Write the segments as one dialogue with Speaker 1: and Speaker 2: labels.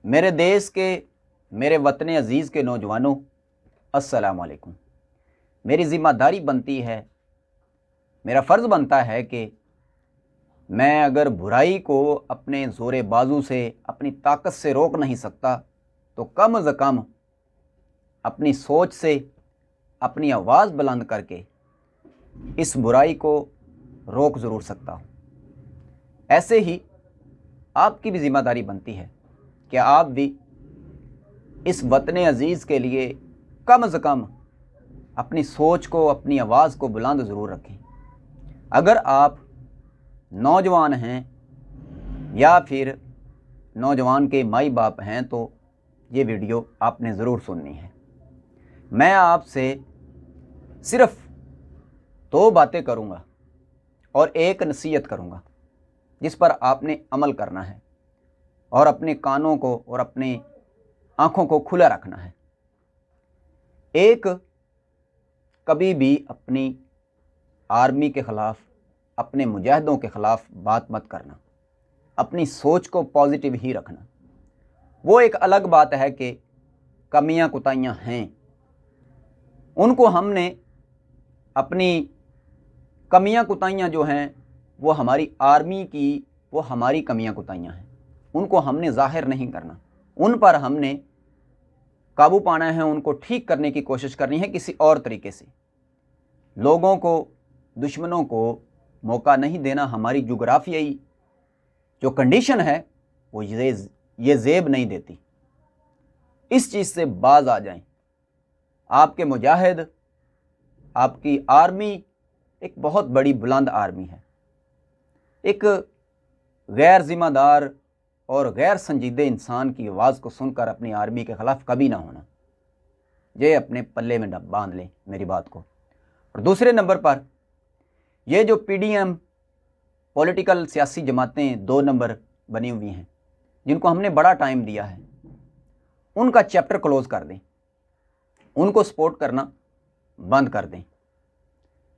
Speaker 1: میرے دیس کے، میرے وطن عزیز کے نوجوانوں، السلام علیکم۔ میری ذمہ داری بنتی ہے، میرا فرض بنتا ہے کہ میں اگر برائی کو اپنے زور بازو سے، اپنی طاقت سے روک نہیں سکتا تو کم از کم اپنی سوچ سے، اپنی آواز بلند کر کے اس برائی کو روک ضرور سکتا ہوں۔ ایسے ہی آپ کی بھی ذمہ داری بنتی ہے کہ آپ بھی اس وطن عزیز کے لیے کم از کم اپنی سوچ کو، اپنی آواز کو بلند ضرور رکھیں۔ اگر آپ نوجوان ہیں یا پھر نوجوان کے مائی باپ ہیں تو یہ ویڈیو آپ نے ضرور سننی ہے۔ میں آپ سے صرف 2 باتیں کروں گا اور ایک نصیحت کروں گا جس پر آپ نے عمل کرنا ہے اور اپنے کانوں کو اور اپنی آنکھوں کو کھلا رکھنا ہے۔ ایک، کبھی بھی اپنی آرمی کے خلاف، اپنے مجاہدوں کے خلاف بات مت کرنا، اپنی سوچ کو پازیٹیو ہی رکھنا۔ وہ ایک الگ بات ہے کہ کمیاں کوتاہیاں ہیں، ان کو ہم نے اپنی کمیاں کوتاہیاں جو ہیں وہ ہماری آرمی کی، وہ ہماری کمیاں کوتاہیاں ہیں، ان کو ہم نے ظاہر نہیں کرنا، ان پر ہم نے قابو پانا ہے، ان کو ٹھیک کرنے کی کوشش کرنی ہے کسی اور طریقے سے۔ لوگوں کو، دشمنوں کو موقع نہیں دینا، ہماری جغرافیائی جو کنڈیشن ہے وہ یہ زیب نہیں دیتی۔ اس چیز سے باز آ جائیں۔ آپ کے مجاہد، آپ کی آرمی ایک بہت بڑی بلند آرمی ہے۔ ایک غیر ذمہ دار اور غیر سنجیدہ انسان کی آواز کو سن کر اپنی آرمی کے خلاف کبھی نہ ہونا، یہ اپنے پلے میں باندھ لیں میری بات کو۔ اور دوسرے نمبر پر یہ جو پی ڈی ایم پولیٹیکل سیاسی جماعتیں 2 نمبر بنی ہوئی ہیں، جن کو ہم نے بڑا ٹائم دیا ہے، ان کا چیپٹر کلوز کر دیں، ان کو سپورٹ کرنا بند کر دیں۔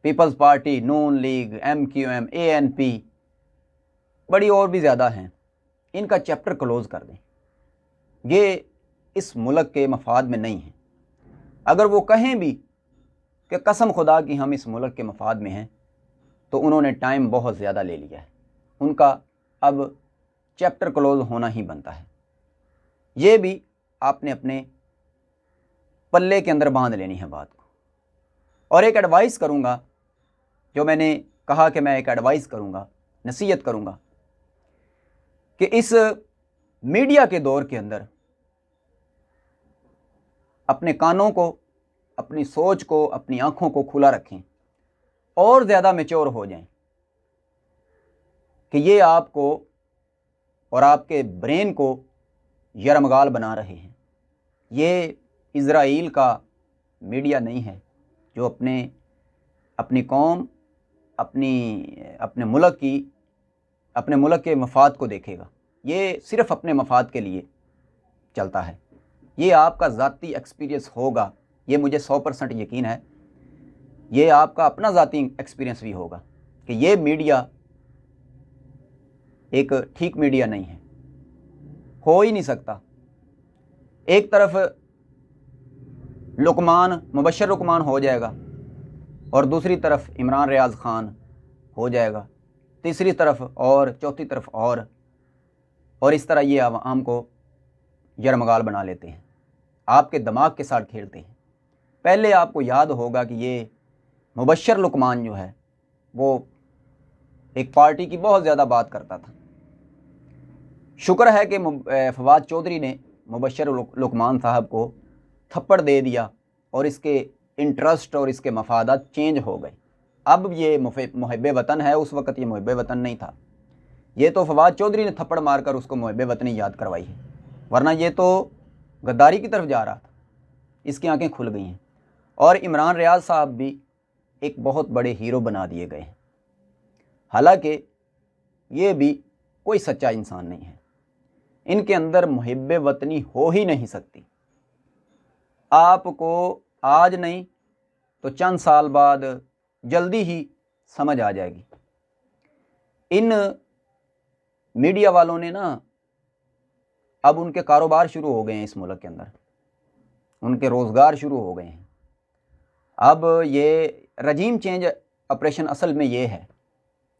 Speaker 1: پیپلز پارٹی، نون لیگ، ایم کیو ایم، اے این پی، بڑی اور بھی زیادہ ہیں، ان کا چیپٹر کلوز کر دیں۔ یہ اس ملک کے مفاد میں نہیں ہیں۔ اگر وہ کہیں بھی کہ قسم خدا کی ہم اس ملک کے مفاد میں ہیں تو انہوں نے ٹائم بہت زیادہ لے لیا ہے، ان کا اب چیپٹر کلوز ہونا ہی بنتا ہے۔ یہ بھی آپ نے اپنے پلے کے اندر باندھ لینی ہے بات کو۔ اور ایک ایڈوائس کروں گا، جو میں نے کہا کہ میں ایک ایڈوائس کروں گا، نصیحت کروں گا، کہ اس میڈیا کے دور کے اندر اپنے کانوں کو، اپنی سوچ کو، اپنی آنکھوں کو کھلا رکھیں اور زیادہ میچور ہو جائیں کہ یہ آپ کو اور آپ کے برین کو یرمغال بنا رہے ہیں۔ یہ اسرائیل کا میڈیا نہیں ہے جو اپنی قوم، اپنے ملک کے مفاد کو دیکھے گا۔ یہ صرف اپنے مفاد کے لیے چلتا ہے۔ یہ آپ کا ذاتی ایکسپیرینس ہوگا، یہ مجھے 100% یقین ہے۔ یہ آپ کا اپنا ذاتی ایکسپیرینس بھی ہوگا کہ یہ میڈیا ایک ٹھیک میڈیا نہیں ہے، ہو ہی نہیں سکتا۔ ایک طرف مبشر لقمان ہو جائے گا اور دوسری طرف عمران ریاض خان ہو جائے گا، تیسری طرف اور چوتھی طرف اور اس طرح یہ عوام کو یرمغال بنا لیتے ہیں، آپ کے دماغ کے ساتھ کھیلتے ہیں۔ پہلے آپ کو یاد ہوگا کہ یہ مبشر لقمان جو ہے وہ ایک پارٹی کی بہت زیادہ بات کرتا تھا۔ شکر ہے کہ فواد چودھری نے مبشر لقمان صاحب کو تھپڑ دے دیا اور اس کے انٹرسٹ اور اس کے مفادات چینج ہو گئے۔ اب یہ محب وطن ہے، اس وقت یہ محب وطن نہیں تھا۔ یہ تو فواد چودھری نے تھپڑ مار کر اس کو محب وطنی یاد کروائی ہے، ورنہ یہ تو غداری کی طرف جا رہا تھا۔ اس کی آنکھیں کھل گئی ہیں اور عمران ریاض صاحب بھی ایک بہت بڑے ہیرو بنا دیے گئے ہیں، حالانکہ یہ بھی کوئی سچا انسان نہیں ہے۔ ان کے اندر محب وطنی ہو ہی نہیں سکتی۔ آپ کو آج نہیں تو چند سال بعد جلدی ہی سمجھ آ جائے گی۔ ان میڈیا والوں نے نا اب ان کے کاروبار شروع ہو گئے ہیں اس ملک کے اندر، ان کے روزگار شروع ہو گئے ہیں۔ اب یہ رجیم چینج آپریشن اصل میں یہ ہے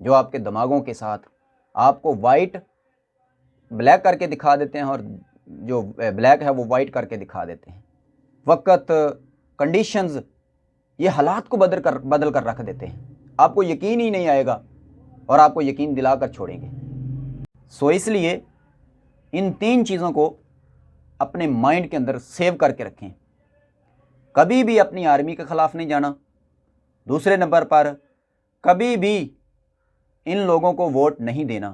Speaker 1: جو آپ کے دماغوں کے ساتھ آپ کو وائٹ بلیک کر کے دکھا دیتے ہیں، اور جو بلیک ہے وہ وائٹ کر کے دکھا دیتے ہیں۔ وقت، کنڈیشنز، یہ حالات کو بدل کر رکھ دیتے ہیں، آپ کو یقین ہی نہیں آئے گا اور آپ کو یقین دلا کر چھوڑیں گے۔ سو اس لیے ان 3 چیزوں کو اپنے مائنڈ کے اندر سیو کر کے رکھیں۔ کبھی بھی اپنی آرمی کے خلاف نہیں جانا، دوسرے نمبر پر کبھی بھی ان لوگوں کو ووٹ نہیں دینا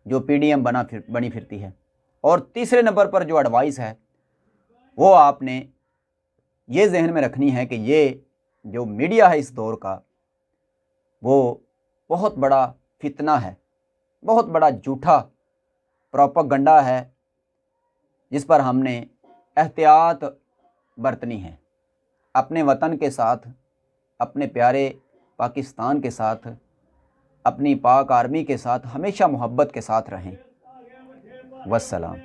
Speaker 1: جو پی ڈی ایم بنی پھرتی ہے، اور تیسرے نمبر پر جو ایڈوائس ہے وہ آپ نے یہ ذہن میں رکھنی ہے کہ یہ جو میڈیا ہے اس دور کا وہ بہت بڑا فتنہ ہے، بہت بڑا جھوٹا پروپیگنڈا ہے، جس پر ہم نے احتیاط برتنی ہے۔ اپنے وطن کے ساتھ، اپنے پیارے پاکستان کے ساتھ، اپنی پاک آرمی کے ساتھ ہمیشہ محبت کے ساتھ رہیں۔ والسلام۔